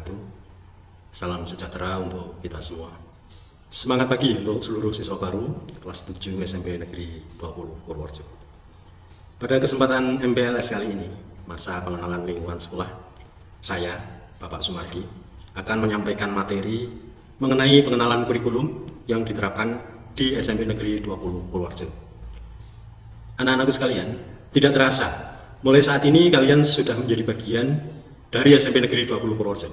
wabarakatuh. Salam sejahtera untuk kita semua. Semangat pagi untuk seluruh siswa baru kelas 7 SMP Negeri 20 Purworejo. Pada kesempatan MPLS kali ini, masa pengenalan lingkungan sekolah, saya, Bapak Sumargi, akan menyampaikan materi mengenai pengenalan kurikulum yang diterapkan di SMP Negeri 20 Purworejo. Anak-anakku sekalian, tidak terasa, mulai saat ini kalian sudah menjadi bagian dari SMP Negeri 20 Purworejo.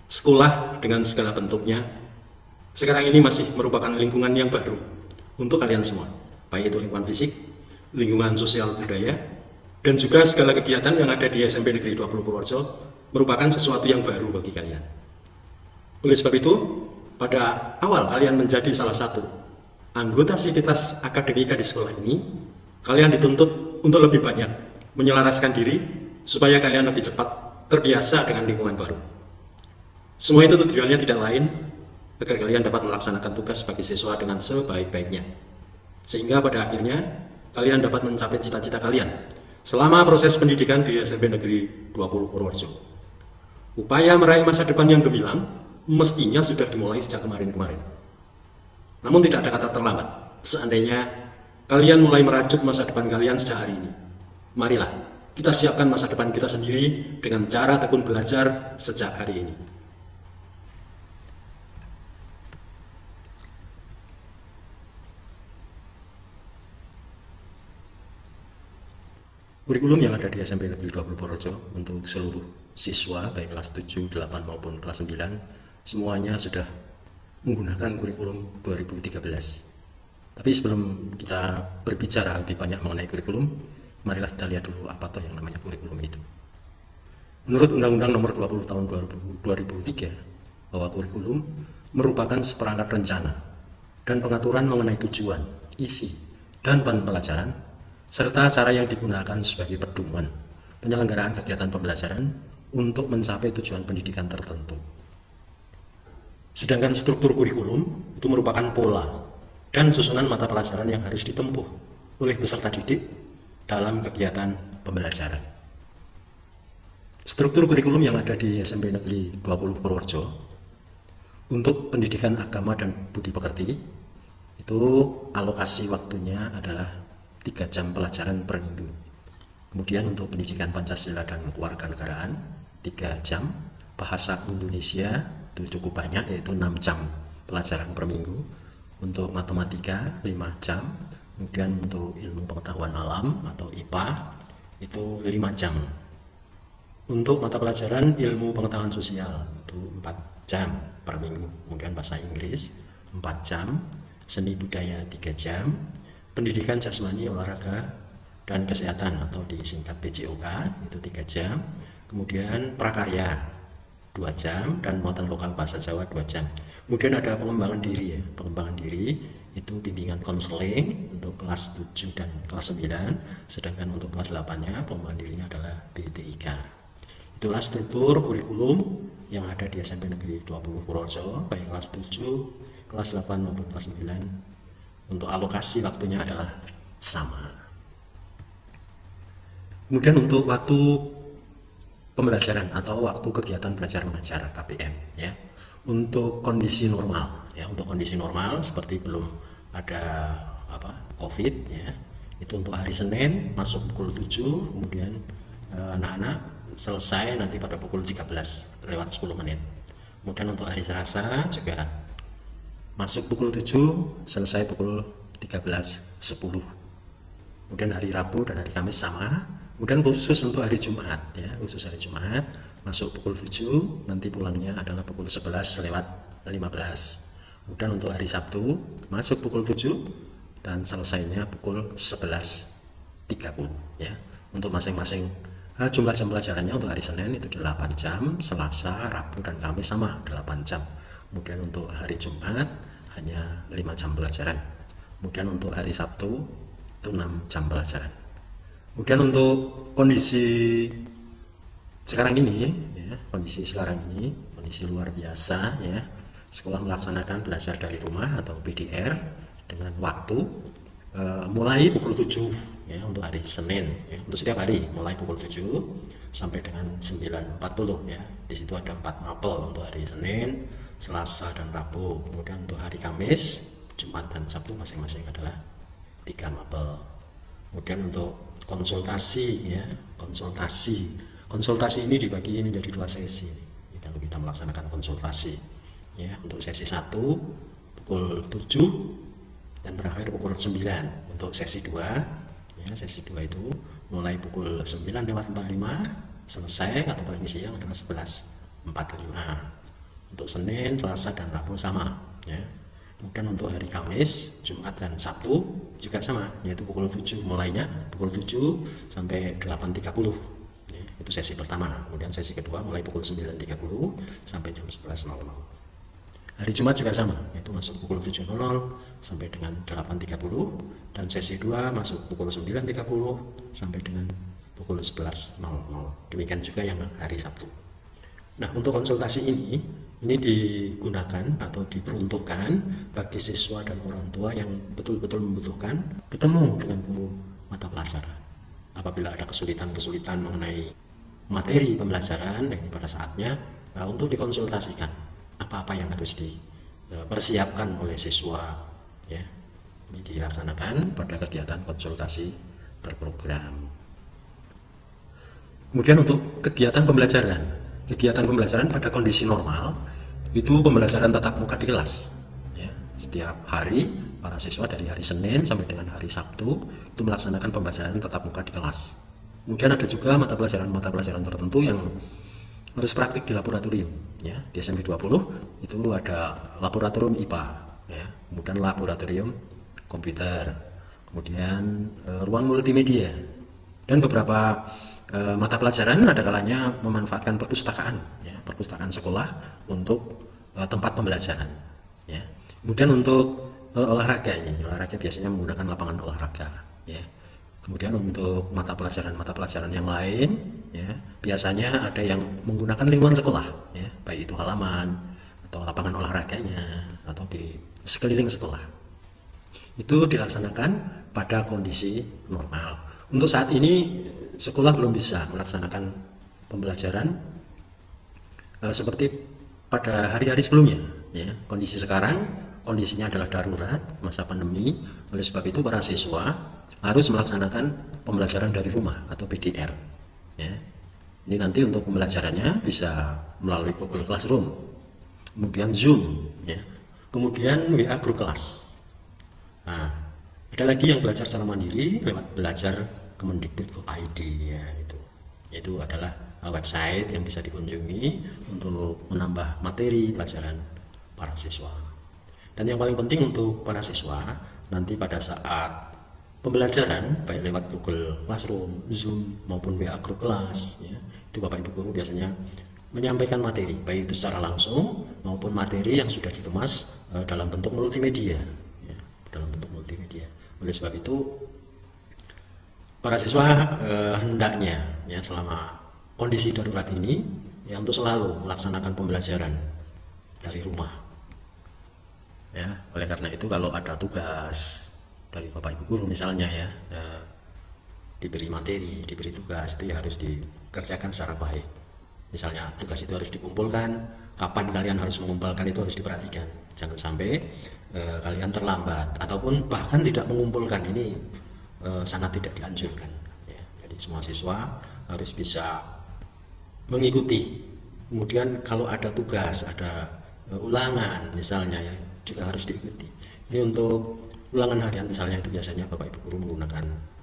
Sekolah dengan segala bentuknya sekarang ini masih merupakan lingkungan yang baru untuk kalian semua, baik itu lingkungan fisik, lingkungan sosial budaya, dan juga segala kegiatan yang ada di SMP Negeri 20 Purworejo merupakan sesuatu yang baru bagi kalian. Oleh sebab itu, pada awal kalian menjadi salah satu anggota sivitas akademika di sekolah ini, kalian dituntut untuk lebih banyak menyelaraskan diri supaya kalian lebih cepat terbiasa dengan lingkungan baru. Semua itu tujuannya tidak lain agar kalian dapat melaksanakan tugas sebagai siswa dengan sebaik-baiknya, sehingga pada akhirnya kalian dapat mencapai cita-cita kalian selama proses pendidikan di SMP Negeri 20 Purworejo. Upaya meraih masa depan yang gemilang mestinya sudah dimulai sejak kemarin-kemarin. Namun tidak ada kata terlambat seandainya kalian mulai merajut masa depan kalian sejak hari ini. Marilah kita siapkan masa depan kita sendiri dengan cara tekun belajar sejak hari ini. Kurikulum yang ada di SMP Negeri 20 Purworejo untuk seluruh siswa baik kelas 7, 8 maupun kelas 9 semuanya sudah menggunakan kurikulum 2013. Tapi sebelum kita berbicara lebih banyak mengenai kurikulum, marilah kita lihat dulu apa toh yang namanya kurikulum itu. Menurut Undang-Undang Nomor 20 Tahun 2003 bahwa kurikulum merupakan seperangkat rencana dan pengaturan mengenai tujuan, isi, dan bahan pelajaran serta cara yang digunakan sebagai pedoman penyelenggaraan kegiatan pembelajaran untuk mencapai tujuan pendidikan tertentu. Sedangkan struktur kurikulum itu merupakan pola dan susunan mata pelajaran yang harus ditempuh oleh peserta didik dalam kegiatan pembelajaran. Struktur kurikulum yang ada di SMP Negeri 20 Purworejo untuk pendidikan agama dan budi pekerti itu alokasi waktunya adalah 3 jam pelajaran per minggu. Kemudian untuk pendidikan Pancasila dan kewarganegaraan 3 jam, bahasa Indonesia itu cukup banyak yaitu 6 jam pelajaran per minggu, untuk matematika 5 jam, kemudian untuk ilmu pengetahuan alam atau IPA itu 5 jam. Untuk mata pelajaran ilmu pengetahuan sosial itu 4 jam per minggu, kemudian bahasa Inggris 4 jam, seni budaya 3 jam, pendidikan jasmani, olahraga, dan kesehatan atau disingkat PJOK itu 3 jam, kemudian prakarya 2 jam, dan muatan lokal bahasa Jawa 2 jam. Kemudian ada pengembangan diri ya, pengembangan diri itu bimbingan konseling untuk kelas 7 dan kelas 9, sedangkan untuk kelas 8-nya pengembangan dirinya adalah BTIK. Itulah struktur kurikulum yang ada di SMP Negeri 20 Purworejo, baik kelas 7, kelas 8 maupun kelas 9. Untuk alokasi waktunya adalah sama. Kemudian untuk waktu pembelajaran atau waktu kegiatan belajar mengajar KBM ya, untuk kondisi normal ya, untuk kondisi normal seperti belum ada COVID ya, itu untuk hari Senin masuk pukul 7, kemudian anak-anak selesai nanti pada pukul 13 lewat 10 menit. Kemudian untuk hari Selasa juga masuk pukul 7, selesai pukul 13.10. Kemudian hari Rabu dan hari Kamis sama. Kemudian khusus untuk hari Jumat ya, khusus hari Jumat masuk pukul 7, nanti pulangnya adalah pukul 11 lewat 15. Kemudian untuk hari Sabtu masuk pukul 7 dan selesainya pukul 11.30 ya. Untuk masing-masing jumlah jam pelajarannya untuk hari Senin itu 8 jam, Selasa, Rabu, dan Kamis sama 8 jam. Kemudian untuk hari Jumat hanya 5 jam pelajaran. Kemudian untuk hari Sabtu itu 6 jam pelajaran. Kemudian untuk kondisi sekarang ini ya, kondisi luar biasa ya, sekolah melaksanakan belajar dari rumah atau PDR dengan waktu mulai pukul 7 ya, untuk hari Senin ya, untuk setiap hari mulai pukul 7 sampai dengan 9.40 ya. Di situ ada 4 mapel untuk hari Senin, Selasa dan Rabu. Kemudian untuk hari Kamis, Jumat dan Sabtu masing-masing adalah 3 mapel. Kemudian untuk konsultasi ya, konsultasi ini dibagi menjadi 2 sesi. Kalau kita melaksanakan konsultasi ya, untuk sesi 1 pukul 7 dan berakhir pukul 9. Untuk sesi 2 ya, sesi 2 itu mulai pukul 9:45 selesai atau paling siang adalah 11:45. Untuk Senin, Selasa dan Rabu sama ya. Kemudian untuk hari Kamis, Jumat dan Sabtu juga sama, yaitu pukul 7 mulainya pukul 7 sampai 8.30 ya, itu sesi pertama. Kemudian sesi kedua mulai pukul 9.30 sampai jam 11.00. Hari Jumat juga sama, yaitu masuk pukul 7.00 sampai dengan 8.30, dan sesi 2 masuk pukul 9.30 sampai dengan pukul 11.00. Demikian juga yang hari Sabtu. Nah, untuk konsultasi ini digunakan atau diperuntukkan bagi siswa dan orang tua yang betul-betul membutuhkan ketemu dengan guru mata pelajaran. Apabila ada kesulitan-kesulitan mengenai materi pembelajaran, ini pada saatnya untuk dikonsultasikan apa-apa yang harus dipersiapkan oleh siswa ya. Ini dilaksanakan pada kegiatan konsultasi terprogram. Kemudian untuk kegiatan pembelajaran pada kondisi normal itu pembelajaran tatap muka di kelas ya. Setiap hari para siswa dari hari Senin sampai dengan hari Sabtu itu melaksanakan pembelajaran tatap muka di kelas. Kemudian ada juga mata pelajaran tertentu yang harus praktik di laboratorium ya. Di SMP 20 itu ada laboratorium IPA ya, kemudian laboratorium komputer, kemudian ruang multimedia, dan beberapa mata pelajaran ada kalanya memanfaatkan perpustakaan ya, perpustakaan sekolah untuk tempat pembelajaran ya. Kemudian untuk olahraga biasanya menggunakan lapangan olahraga ya. Kemudian untuk mata pelajaran yang lain ya, biasanya ada yang menggunakan lingkungan sekolah ya, baik itu halaman atau lapangan olahraganya atau di sekeliling sekolah. Itu dilaksanakan pada kondisi normal. Untuk saat ini sekolah belum bisa melaksanakan pembelajaran seperti pada hari-hari sebelumnya ya. Kondisi sekarang kondisinya adalah darurat, masa pandemi. Oleh sebab itu para siswa harus melaksanakan pembelajaran dari rumah atau PDR ya. Ini nanti untuk pembelajarannya bisa melalui Google Classroom, kemudian Zoom ya, kemudian WA Group Kelas. Nah, ada lagi yang belajar secara mandiri lewat belajar Kemendikbud.id ya, itu adalah website yang bisa dikunjungi untuk menambah materi pelajaran para siswa. Dan yang paling penting untuk para siswa nanti pada saat pembelajaran baik lewat Google Classroom, Zoom maupun WA Group Kelas ya, itu Bapak Ibu guru biasanya menyampaikan materi baik itu secara langsung maupun materi yang sudah dikemas dalam bentuk multimedia ya, Oleh sebab itu para siswa hendaknya ya, selama kondisi darurat ini ya, untuk selalu melaksanakan pembelajaran dari rumah ya. Oleh karena itu kalau ada tugas dari Bapak Ibu guru misalnya ya, diberi materi, diberi tugas, itu ya harus dikerjakan secara baik. Misalnya tugas itu harus dikumpulkan, kapan kalian harus mengumpulkan itu harus diperhatikan. Jangan sampai kalian terlambat ataupun bahkan tidak mengumpulkan, ini sangat tidak dianjurkan ya. Jadi semua siswa harus bisa mengikuti. Kemudian kalau ada tugas, ada ulangan misalnya ya, juga harus diikuti. Ini untuk ulangan harian misalnya itu biasanya Bapak Ibu guru menggunakan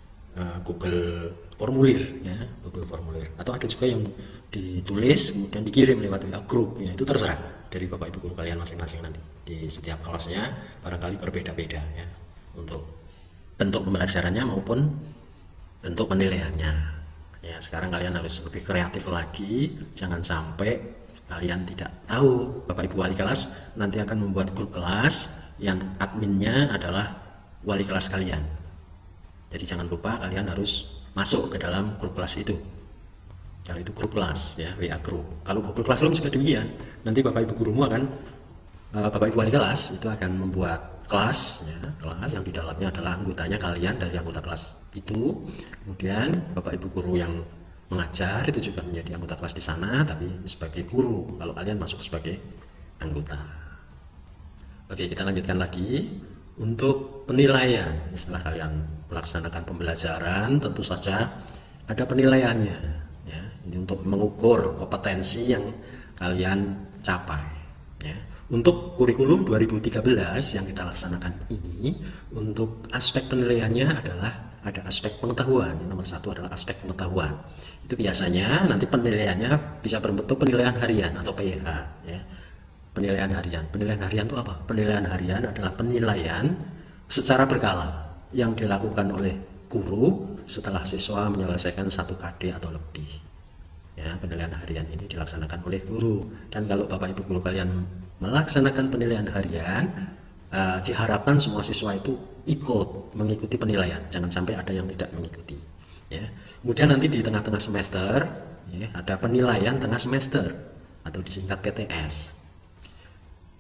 Google Formulir ya, Google Formulir, atau ada juga yang ditulis kemudian dikirim lewat WA Group ya, itu terserah dari Bapak Ibu guru kalian masing-masing. Nanti di setiap kelasnya barangkali berbeda-beda ya, untuk bentuk pembelajarannya maupun bentuk penilaiannya ya. Sekarang kalian harus lebih kreatif lagi, jangan sampai kalian tidak tahu. Bapak Ibu wali kelas nanti akan membuat grup kelas yang adminnya adalah wali kelas kalian. Jadi jangan lupa kalian harus masuk ke dalam grup kelas itu. Kalau itu grup kelas ya, WA Group. Kalau Google Classroom juga demikian. Nanti Bapak Ibu gurumu akan Bapak Ibu wali kelas itu akan membuat kelas ya, kelas yang di dalamnya adalah anggotanya kalian dari anggota kelas itu. Kemudian Bapak Ibu guru yang mengajar itu juga menjadi anggota kelas di sana, tapi sebagai guru kalau kalian masuk sebagai anggota. Oke, kita lanjutkan lagi. Untuk penilaian, setelah kalian melaksanakan pembelajaran, tentu saja ada penilaiannya ya. Ini untuk mengukur kompetensi yang kalian capai ya. Untuk kurikulum 2013 yang kita laksanakan ini, untuk aspek penilaiannya adalah ada aspek pengetahuan. Nomor satu adalah aspek pengetahuan. Itu biasanya nanti penilaiannya bisa berbentuk penilaian harian atau PH ya. Penilaian harian. Penilaian harian itu apa? Penilaian harian adalah penilaian secara berkala yang dilakukan oleh guru setelah siswa menyelesaikan 1 KD atau lebih. Ya, penilaian harian ini dilaksanakan oleh guru. Dan kalau Bapak Ibu guru kalian melaksanakan penilaian harian, diharapkan semua siswa itu ikut mengikuti penilaian. Jangan sampai ada yang tidak mengikuti. Ya. Kemudian nanti di tengah-tengah semester ya, ada penilaian tengah semester atau disingkat PTS.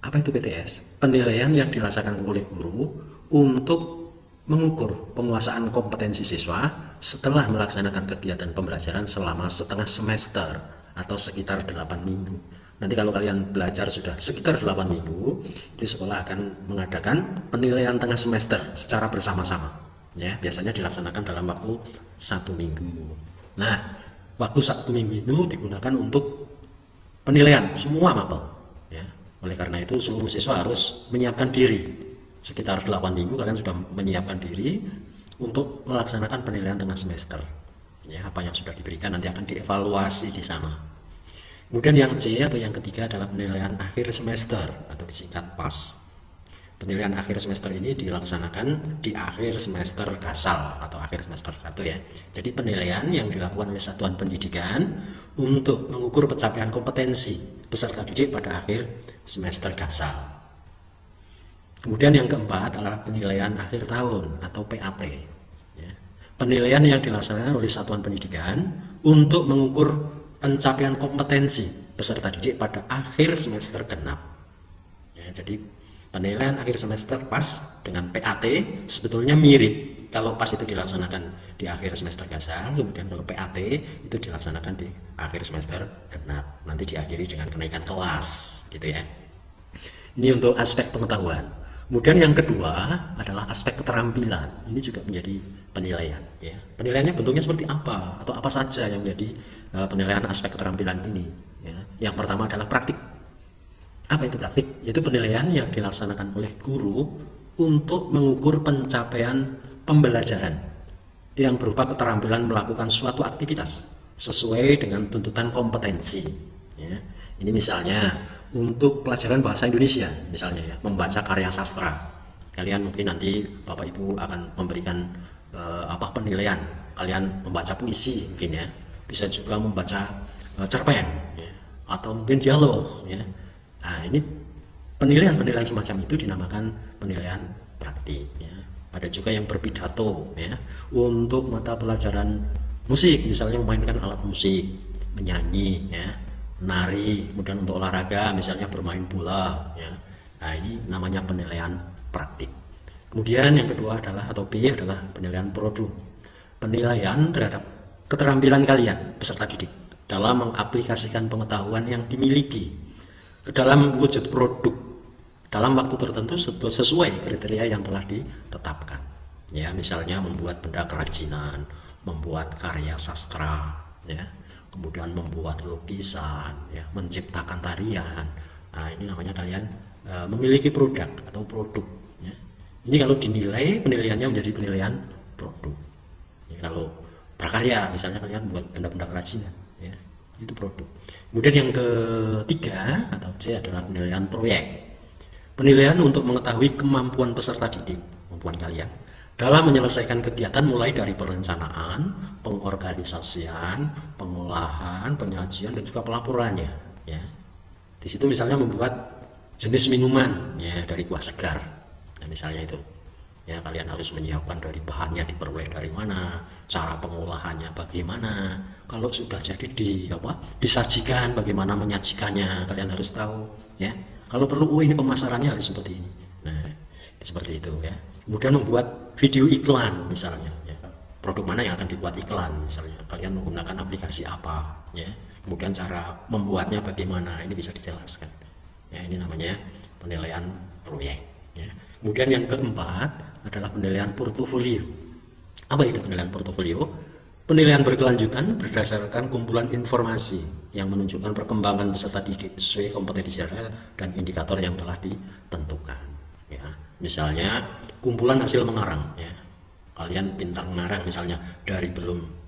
Apa itu PTS? Penilaian yang dilaksanakan oleh guru untuk mengukur penguasaan kompetensi siswa setelah melaksanakan kegiatan pembelajaran selama setengah semester atau sekitar 8 minggu. Nanti kalau kalian belajar sudah sekitar 8 minggu, itu sekolah akan mengadakan penilaian tengah semester secara bersama-sama. Ya, biasanya dilaksanakan dalam waktu 1 minggu. Nah, waktu 1 minggu itu digunakan untuk penilaian semua mapel. Ya. Oleh karena itu seluruh siswa harus menyiapkan diri. Sekitar 8 minggu kalian sudah menyiapkan diri untuk melaksanakan penilaian tengah semester. Ya, apa yang sudah diberikan nanti akan dievaluasi di sana. Kemudian yang C atau yang ketiga adalah penilaian akhir semester atau disingkat PAS. Penilaian akhir semester ini dilaksanakan di akhir semester gasal atau akhir semester 1 ya. Jadi penilaian yang dilakukan oleh satuan pendidikan untuk mengukur pencapaian kompetensi peserta didik pada akhir semester gasal. Kemudian yang keempat adalah penilaian akhir tahun atau PAT. Ya. Penilaian yang dilaksanakan oleh satuan pendidikan untuk mengukur pencapaian kompetensi peserta didik pada akhir semester genap. Ya, jadi penilaian akhir semester PAS dengan PAT sebetulnya mirip. Kalau PAS itu dilaksanakan di akhir semester gasal, kemudian kalau PAT itu dilaksanakan di akhir semester genap. Nanti diakhiri dengan kenaikan kelas, gitu ya. Ini untuk aspek pengetahuan. Kemudian yang kedua adalah aspek keterampilan. Ini juga menjadi penilaian. Ya. Penilaiannya bentuknya seperti apa atau apa saja yang menjadi penilaian aspek keterampilan ini. Ya. Yang pertama adalah praktik. Apa itu praktik? Itu penilaian yang dilaksanakan oleh guru untuk mengukur pencapaian pembelajaran yang berupa keterampilan melakukan suatu aktivitas sesuai dengan tuntutan kompetensi. Ya. Ini misalnya untuk pelajaran bahasa Indonesia, misalnya ya, membaca karya sastra. Kalian mungkin nanti Bapak Ibu akan memberikan penilaian. Kalian membaca puisi mungkin ya, bisa juga membaca cerpen ya, atau mungkin dialog ya. Nah, ini penilaian semacam itu dinamakan penilaian praktik ya. Ada juga yang berpidato ya, untuk mata pelajaran musik, misalnya memainkan alat musik, menyanyi ya, menari, kemudian untuk olahraga misalnya bermain bola ya. Nah, ini namanya penilaian praktik. Kemudian yang kedua adalah atau B adalah penilaian produk. Penilaian terhadap keterampilan kalian peserta didik dalam mengaplikasikan pengetahuan yang dimiliki ke dalam wujud produk dalam waktu tertentu sesuai kriteria yang telah ditetapkan. Ya, misalnya membuat benda kerajinan, membuat karya sastra ya, kemudian membuat lukisan, ya, menciptakan tarian. Nah, ini namanya kalian memiliki produk atau produk. Ya. Ini kalau dinilai, penilaiannya menjadi penilaian produk. Ya, kalau prakarya, misalnya kalian buat benda-benda kerajinan, ya, itu produk. Kemudian yang ketiga atau C adalah penilaian proyek. Penilaian untuk mengetahui kemampuan peserta didik, kemampuan kalian dalam menyelesaikan kegiatan mulai dari perencanaan, pengorganisasian, pengolahan, penyajian dan juga pelaporannya. Ya. Di situ misalnya membuat jenis minuman ya dari buah segar, ya, misalnya itu. Ya, kalian harus menyiapkan dari bahannya diperoleh dari mana, cara pengolahannya bagaimana. Kalau sudah jadi disajikan, bagaimana menyajikannya, kalian harus tahu. Ya. Kalau perlu, ini pemasarannya harus seperti ini. Nah, seperti itu ya. Kemudian membuat video iklan misalnya ya. produk mana yang akan dibuat iklan, misalnya kalian menggunakan aplikasi apa, ya. Kemudian cara membuatnya bagaimana, ini bisa dijelaskan. Ya, ini namanya penilaian proyek. Ya. Kemudian yang keempat adalah penilaian portofolio. Apa itu penilaian portofolio? Penilaian berkelanjutan berdasarkan kumpulan informasi yang menunjukkan perkembangan peserta didik sesuai kompetensi dan indikator yang telah ditentukan. Ya. Misalnya kumpulan hasil mengarang. Ya. Kalian pintar mengarang misalnya, dari belum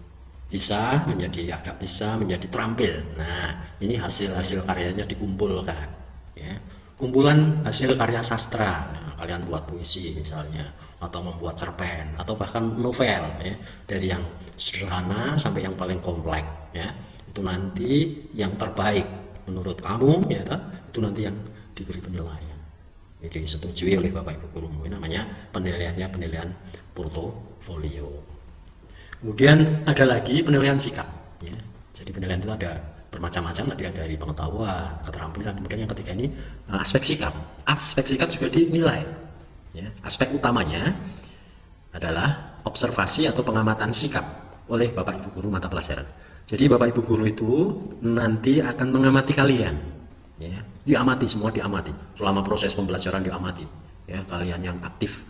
bisa menjadi agak bisa menjadi terampil. Nah, ini hasil-hasil karyanya dikumpulkan. Ya. Kumpulan hasil karya sastra. Nah, kalian buat puisi misalnya, atau membuat cerpen, atau bahkan novel. Ya. Dari yang sederhana sampai yang paling kompleks. Ya. Itu nanti yang terbaik menurut kamu, ya, itu nanti yang diberi penilaian. Jadi disetujui oleh Bapak Ibu guru. Ini namanya penilaian portofolio. Kemudian ada lagi penilaian sikap. Ya. Jadi penilaian itu ada bermacam-macam, tadi ada dari pengetahuan, keterampilan. Kemudian yang ketiga ini aspek sikap. Aspek sikap juga dinilai. Ya. Aspek utamanya adalah observasi atau pengamatan sikap oleh Bapak Ibu guru mata pelajaran. Jadi Bapak Ibu guru itu nanti akan mengamati kalian. Ya. Diamati, semua diamati. Selama proses pembelajaran diamati. Ya, kalian yang aktif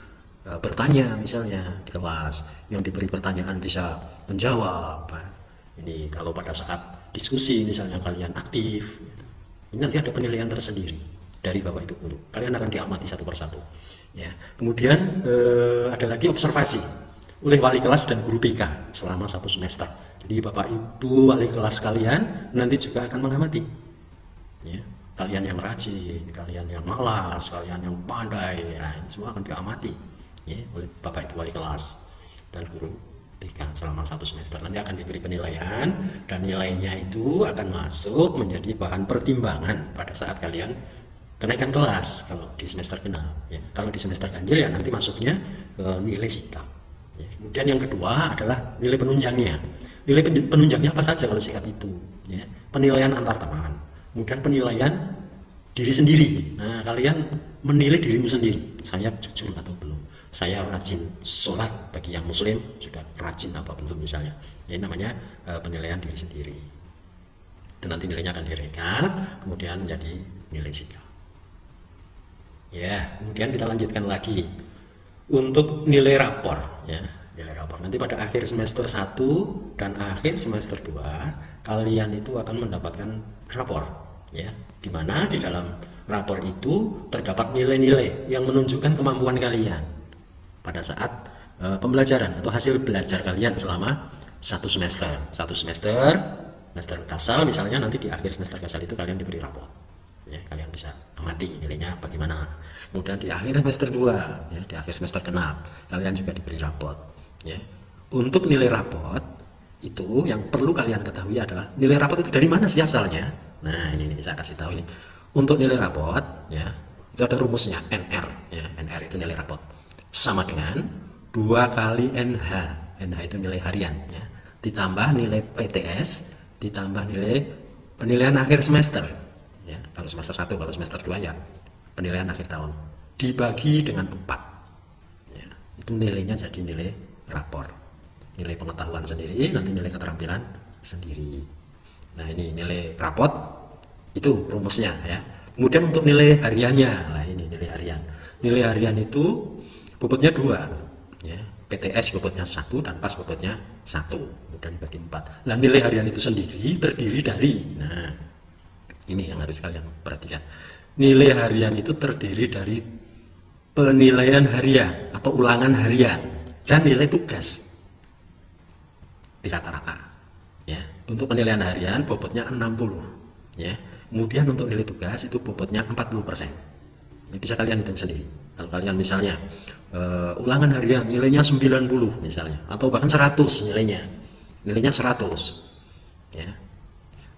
bertanya misalnya di kelas, yang diberi pertanyaan bisa menjawab. Ini kalau pada saat diskusi misalnya kalian aktif, ini nanti ada penilaian tersendiri dari Bapak Ibu guru. Kalian akan diamati satu persatu. Ya. Kemudian ada lagi observasi oleh wali kelas dan guru BK selama 1 semester. Jadi Bapak Ibu wali kelas kalian nanti juga akan mengamati. Ya. Kalian yang rajin, kalian yang malas, kalian yang pandai, nah, ini semua akan diamati. Ya, oleh Bapak Ibu wali kelas dan guru BK selama 1 semester. Nanti akan diberi penilaian dan nilainya itu akan masuk menjadi bahan pertimbangan pada saat kalian kenaikan kelas kalau di semester genap. Ya. Kalau di semester ganjil ya nanti masuknya ke nilai sikap. Ya. Kemudian yang kedua adalah nilai penunjangnya. Nilai penunjangnya apa saja kalau sikap itu? Ya. Penilaian antar teman, kemudian penilaian diri sendiri. Nah, kalian menilai dirimu sendiri. Saya jujur atau belum? Saya rajin sholat, bagi yang muslim sudah rajin apa belum misalnya. Ini namanya penilaian diri sendiri. Itu nanti nilainya akan direkap, kemudian menjadi nilai sikap. Ya, kemudian kita lanjutkan lagi untuk nilai rapor. Ya, nilai rapor nanti pada akhir semester 1 dan akhir semester 2 kalian itu akan mendapatkan rapor. Ya, di mana di dalam rapor itu terdapat nilai-nilai yang menunjukkan kemampuan kalian pada saat pembelajaran atau hasil belajar kalian selama 1 semester. 1 semester kasal misalnya, nanti di akhir semester kasal itu kalian diberi rapor. Ya, kalian bisa amati nilainya bagaimana. Kemudian di akhir semester 2, ya, di akhir semester genap, kalian juga diberi rapor. Ya. Untuk nilai rapor itu yang perlu kalian ketahui adalah nilai rapor itu dari mana sih asalnya. Nah, ini saya kasih tahu ini. Untuk nilai rapor, ya, itu ada rumusnya NR. Ya, NR itu nilai rapor. Sama dengan 2 kali NH. NH itu nilai harian, ya. Ditambah nilai PTS, ditambah nilai penilaian akhir semester. Ya, kalau semester 1, kalau semester 2 ya penilaian akhir tahun. Dibagi dengan 4. Ya, itu nilainya jadi nilai rapor. Nilai pengetahuan sendiri, nanti nilai keterampilan sendiri. Nah, ini nilai rapor itu rumusnya, ya. Kemudian untuk nilai hariannya, nah ini nilai harian. Nilai harian itu bobotnya 2, ya. PTS bobotnya 1 dan PAS bobotnya 1, kemudian dibagi 4. Nah, nilai harian itu sendiri terdiri dari, nah ini yang harus kalian perhatikan. Nilai harian itu terdiri dari penilaian harian atau ulangan harian dan nilai tugas di rata-rata. Ya, untuk penilaian harian bobotnya 60, ya. Kemudian untuk nilai tugas itu bobotnya 40%. Ini bisa kalian hitung sendiri. Kalau kalian misalnya ulangan harian nilainya 90 misalnya, atau bahkan 100 nilainya 100, ya.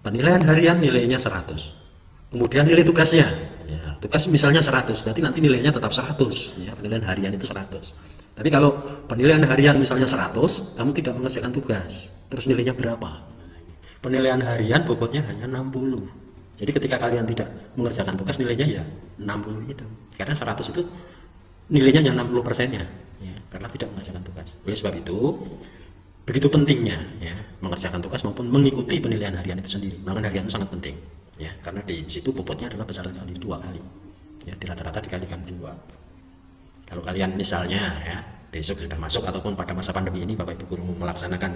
Penilaian harian nilainya 100, kemudian nilai tugasnya, ya, tugas misalnya 100, berarti nanti nilainya tetap 100, ya, penilaian harian itu 100. Tapi kalau penilaian harian misalnya 100, kamu tidak mengerjakan tugas, terus nilainya berapa? Penilaian harian bobotnya hanya 60. Jadi ketika kalian tidak mengerjakan tugas, nilainya ya 60 itu, karena 100 itu nilainya hanya 60%-nya, ya, karena tidak mengerjakan tugas. Oleh sebab itu begitu pentingnya ya mengerjakan tugas maupun mengikuti penilaian harian itu sendiri. Penilaian harian itu sangat penting ya, karena di situ bobotnya adalah besar sekali, 2 kali ya, di rata-rata dikalikan 2. Kalau kalian misalnya ya besok sudah masuk ataupun pada masa pandemi ini Bapak Ibu guru melaksanakan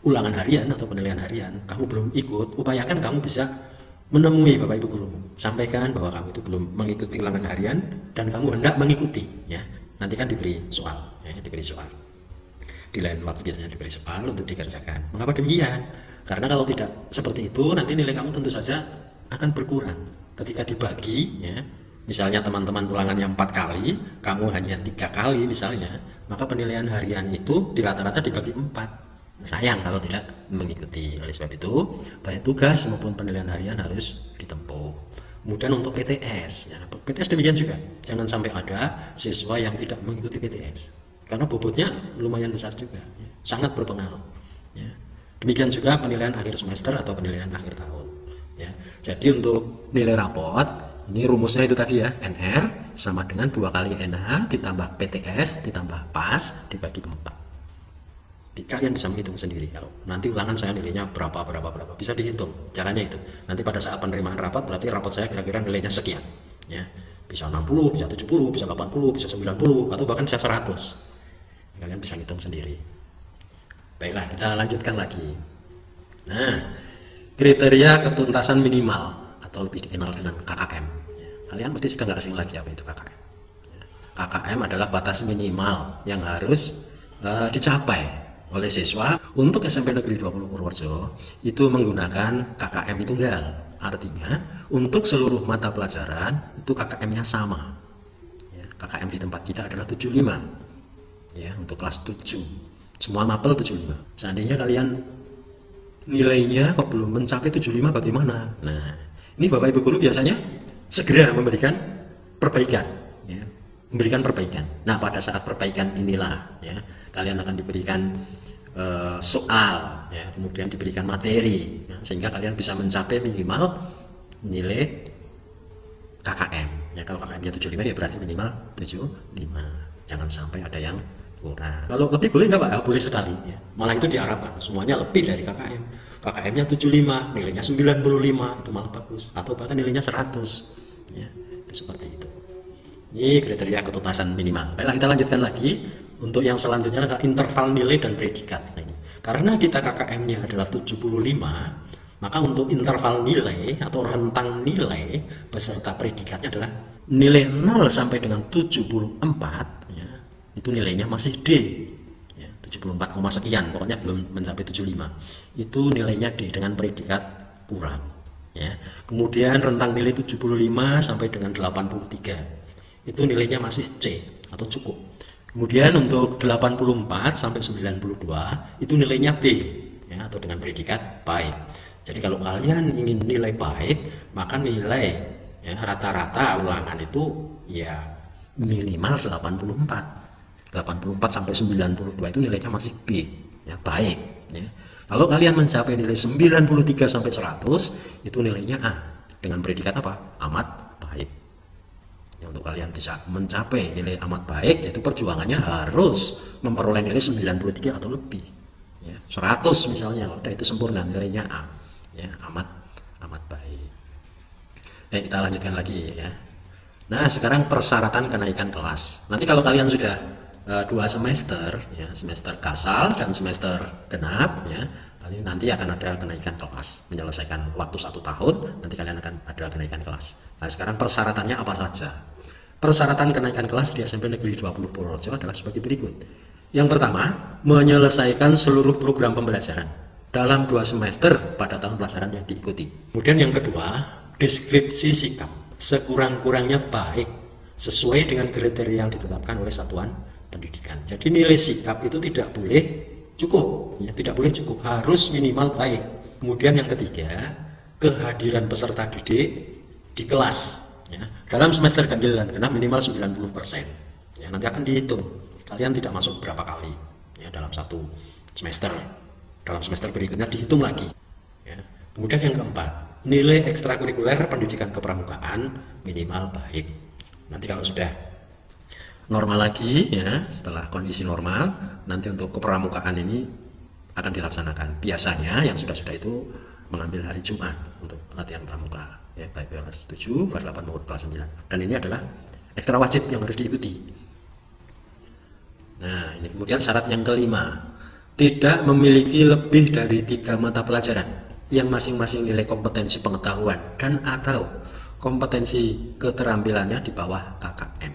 ulangan harian atau penilaian harian, kamu belum ikut, upayakan kamu bisa menemui Bapak Ibu guru, sampaikan bahwa kamu itu belum mengikuti ulangan harian dan kamu hendak mengikuti ya. Nanti kan diberi soal ya, diberi soal di lain waktu, biasanya diberi soal untuk dikerjakan. Mengapa demikian? Karena kalau tidak seperti itu nanti nilai kamu tentu saja akan berkurang ketika dibagi ya. Misalnya teman-teman ulangannya 4 kali, kamu hanya 3 kali misalnya, maka penilaian harian itu di rata-rata dibagi 4. Sayang kalau tidak mengikuti. Oleh sebab itu, baik tugas maupun penilaian harian harus ditempuh. Kemudian untuk PTS, ya, PTS demikian juga. Jangan sampai ada siswa yang tidak mengikuti PTS, karena bobotnya lumayan besar juga, ya, sangat berpengaruh. Ya. Demikian juga penilaian akhir semester atau penilaian akhir tahun. Ya. Jadi untuk nilai raport, ini rumusnya itu tadi ya, NR sama dengan 2 kali NH ditambah PTS ditambah PAS dibagi 4. Kalian bisa menghitung sendiri. Kalau nanti ulangan saya nilainya berapa, bisa dihitung. Caranya itu. Nanti pada saat penerimaan rapat, berarti rapot saya kira-kira nilainya sekian. Ya, bisa 60, bisa 70, bisa 80, bisa 90, atau bahkan bisa 100. Kalian bisa hitung sendiri. Baiklah, kita lanjutkan lagi. Nah, kriteria ketuntasan minimal atau lebih dikenal dengan KKM. Kalian pasti sudah nggak asing lagi apa itu KKM. KKM adalah batas minimal yang harus dicapai oleh siswa untuk SMP Negeri 20 Purworejo itu menggunakan KKM tunggal. Artinya untuk seluruh mata pelajaran itu KKM-nya sama. Ya, KKM di tempat kita adalah 75. Ya, untuk kelas 7. Semua mapel 75. Seandainya kalian nilainya kok belum mencapai 75 bagaimana? Nah, ini Bapak Ibu guru biasanya segera memberikan perbaikan, ya, memberikan perbaikan. Nah, pada saat perbaikan inilah, ya, kalian akan diberikan soal, ya, kemudian diberikan materi, ya, sehingga kalian bisa mencapai minimal nilai KKM. Ya, kalau KKM-nya 75 ya berarti minimal 75. Jangan sampai ada yang kurang. Kalau lebih boleh enggak Pak? Boleh sekali. Ya. Malah itu diharapkan semuanya lebih dari KKM. KKM-nya 75, nilainya 95, itu malah bagus. Atau bahkan nilainya 100. Ya, itu seperti itu. Ini kriteria ketuntasan minimal. Baiklah, kita lanjutkan lagi. Untuk yang selanjutnya adalah interval nilai dan predikat. Nah, ini. Karena kita KKM-nya adalah 75, maka untuk interval nilai atau rentang nilai beserta predikatnya adalah nilai 0 sampai dengan 74, ya, itu nilainya masih D. 74, sekian, pokoknya belum mencapai 75. Itu nilainya D dengan predikat kurang. Ya. Kemudian rentang nilai 75 sampai dengan 83. Itu nilainya masih C atau cukup. Kemudian untuk 84 sampai 92 itu nilainya B, ya, atau dengan predikat baik. Jadi kalau kalian ingin nilai baik, maka nilai ya, rata-rata ulangan itu ya minimal 84 sampai 92 itu nilainya masih B, ya, baik, ya. Kalau kalian mencapai nilai 93 sampai 100 itu nilainya A dengan predikat apa? Amat baik. Ya, untuk kalian bisa mencapai nilai amat baik, yaitu perjuangannya harus memperoleh nilai 93 atau lebih, ya. 100 misalnya udah itu sempurna, nilainya A, ya, amat baik. Kita lanjutkan lagi, ya. Nah, sekarang persyaratan kenaikan kelas. Nanti kalau kalian sudah 2 semester, ya, semester kasal dan semester genap, ya, nanti akan ada kenaikan kelas. Menyelesaikan waktu 1 tahun, nanti kalian akan ada kenaikan kelas. Nah, sekarang persyaratannya apa saja? Persyaratan kenaikan kelas di SMP Negeri 20 Purworejo adalah sebagai berikut. Yang pertama, menyelesaikan seluruh program pembelajaran dalam 2 semester pada tahun pelajaran yang diikuti. Kemudian yang kedua, deskripsi sikap sekurang-kurangnya baik sesuai dengan kriteria yang ditetapkan oleh satuan pendidikan. Jadi nilai sikap itu tidak boleh cukup, ya, tidak boleh cukup, harus minimal baik. Kemudian yang ketiga, kehadiran peserta didik di kelas, ya, dalam semester ganjil dan genap minimal 90%. Ya, nanti akan dihitung kalian tidak masuk berapa kali, ya, dalam 1 semester. Dalam semester berikutnya dihitung lagi. Ya. Kemudian yang keempat, nilai ekstrakurikuler pendidikan kepramukaan minimal baik. Nanti kalau sudah normal lagi, ya, setelah kondisi normal, nanti untuk kepramukaan ini akan dilaksanakan. Biasanya yang sudah-sudah itu mengambil hari Jumat untuk latihan pramuka, ya, baik kelas 7, kelas 8 maupun kelas 9. Dan ini adalah ekstra wajib yang harus diikuti. Nah, ini kemudian syarat yang kelima, tidak memiliki lebih dari 3 mata pelajaran yang masing-masing nilai kompetensi pengetahuan dan atau kompetensi keterampilannya di bawah KKM.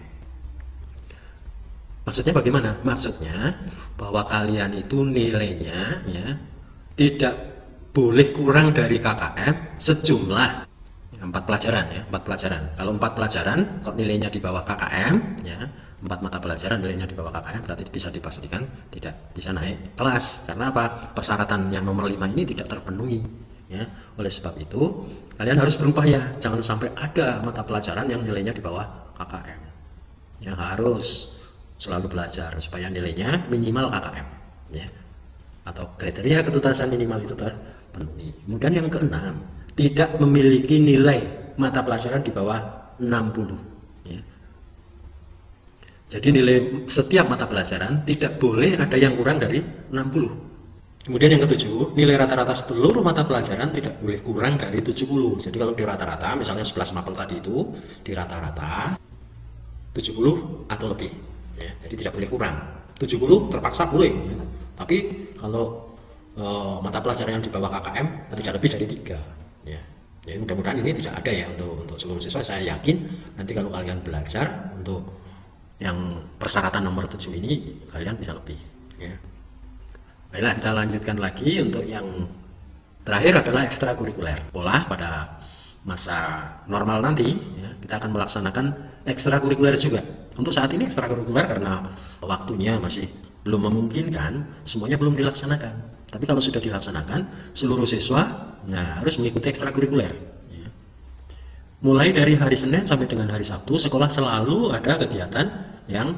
Maksudnya bagaimana? Maksudnya bahwa kalian itu nilainya ya tidak boleh kurang dari KKM sejumlah 4 pelajaran ya, 4 pelajaran. Kalau 4 pelajaran kalau nilainya di bawah KKM ya, 4 mata pelajaran nilainya di bawah KKM berarti bisa dipastikan tidak bisa naik kelas. Karena apa? Persyaratan yang nomor 5 ini tidak terpenuhi ya. Oleh sebab itu kalian harus berupaya jangan sampai ada mata pelajaran yang nilainya di bawah KKM. Ya, harus selalu belajar supaya nilainya minimal KKM ya, atau kriteria ketuntasan minimal itu terpenuhi. Kemudian yang keenam, tidak memiliki nilai mata pelajaran di bawah 60 ya. Jadi nilai setiap mata pelajaran tidak boleh ada yang kurang dari 60. Kemudian yang ketujuh, nilai rata-rata seluruh mata pelajaran tidak boleh kurang dari 70. Jadi kalau di rata-rata, misalnya 11 mapel tadi itu di rata-rata 70 atau lebih ya, jadi tidak boleh kurang. 70 terpaksa boleh ya. Tapi kalau mata pelajaran yang di bawah KKM tidak lebih dari 3 ya. Ya, mudah-mudahan ini tidak ada ya untuk seluruh siswa. Saya yakin nanti kalau kalian belajar untuk yang persyaratan nomor 7 ini kalian bisa lebih ya. Baiklah, kita lanjutkan lagi untuk yang terakhir adalah ekstrakurikuler. Sekolah pada masa normal nanti ya, kita akan melaksanakan ekstrakurikuler juga. Untuk saat ini ekstrakurikuler karena waktunya masih belum memungkinkan, semuanya belum dilaksanakan. Tapi kalau sudah dilaksanakan, seluruh siswa harus mengikuti ekstrakurikuler ya. Mulai dari hari Senin sampai dengan hari Sabtu, sekolah selalu ada kegiatan yang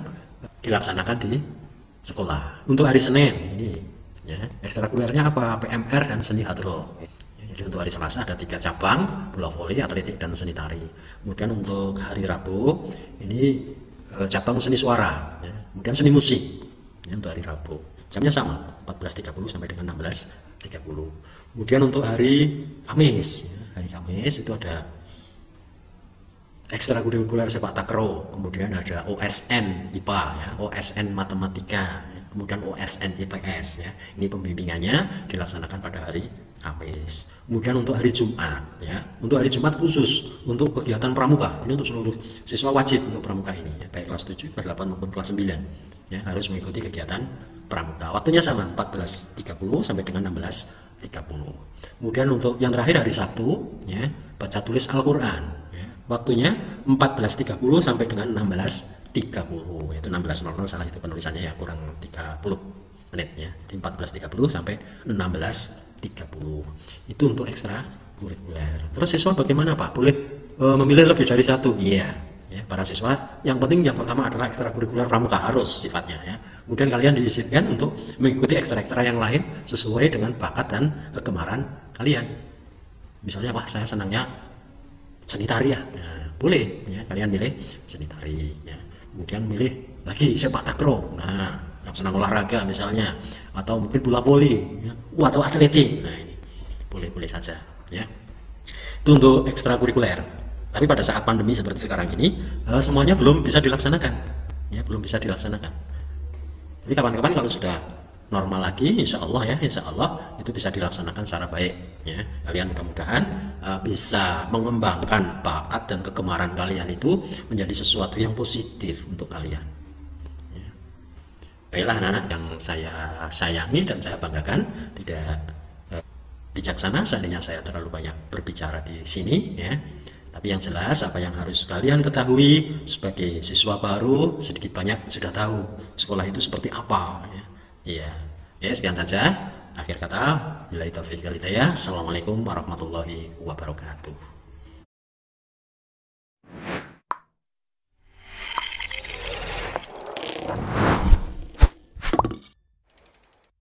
dilaksanakan di sekolah. Untuk hari Senin ini ya, ekstrakurikulernya apa? PMR dan seni hadroh. Jadi untuk hari Selasa ada 3 cabang, bola voli, atletik, dan seni tari. Kemudian untuk hari Rabu ini cabang seni suara, ya. Kemudian seni musik ya, untuk hari Rabu. Jamnya sama, 14.30 sampai dengan 16.30. Kemudian untuk hari Kamis, ya, hari Kamis itu ada ekstrakurikuler sepak takraw, kemudian ada OSN IPA, ya, OSN matematika, ya, kemudian OSN IPS. Ya. Ini pembimbingannya dilaksanakan pada hari Kamis. Kemudian untuk hari Jumat, ya, untuk hari Jumat khusus untuk kegiatan pramuka. Ini untuk seluruh siswa wajib untuk pramuka ini, ya, baik kelas 7, kelas 8 maupun kelas 9. Ya, harus mengikuti kegiatan pramuka. Waktunya sama, 14.30 sampai dengan 16.30. Kemudian untuk yang terakhir hari Sabtu, ya, baca tulis Al-Qur'an. Ya, waktunya 14.30 sampai dengan 16.30. Yaitu 16.00 salah itu penulisannya ya, kurang 30 menit ya. Jadi 14.30 sampai 16.30. Itu untuk ekstra kurikuler. Terus siswa bagaimana Pak? Boleh memilih lebih dari 1? Iya ya, para siswa yang penting yang pertama adalah ekstra kurikuler pramuka, harus sifatnya ya. Kemudian kalian diizinkan untuk mengikuti ekstra-ekstra yang lain sesuai dengan bakat dan kegemaran kalian. Misalnya wah saya senangnya seni tari ya, boleh ya, kalian milih seni tari ya. Kemudian milih lagi sepak takraw, nah yang senang olahraga misalnya, atau mungkin bola voli ya, atau atletik. Nah ini boleh-boleh saja ya. Itu untuk ekstrakurikuler. Tapi pada saat pandemi seperti sekarang ini semuanya belum bisa dilaksanakan ya, belum bisa dilaksanakan. Tapi kapan-kapan kalau sudah normal lagi, insya Allah ya, insya Allah itu bisa dilaksanakan secara baik ya. Kalian mudah-mudahan bisa mengembangkan bakat dan kegemaran kalian itu menjadi sesuatu yang positif untuk kalian. Baiklah anak-anak yang saya sayangi dan saya banggakan, tidak bijaksana seandainya saya terlalu banyak berbicara di sini ya. Tapi yang jelas apa yang harus kalian ketahui sebagai siswa baru sedikit banyak sudah tahu sekolah itu seperti apa ya. Iya. Ya, sekian saja. Akhir kata, billahi taufiq wal hidayah. Assalamualaikum warahmatullahi wabarakatuh.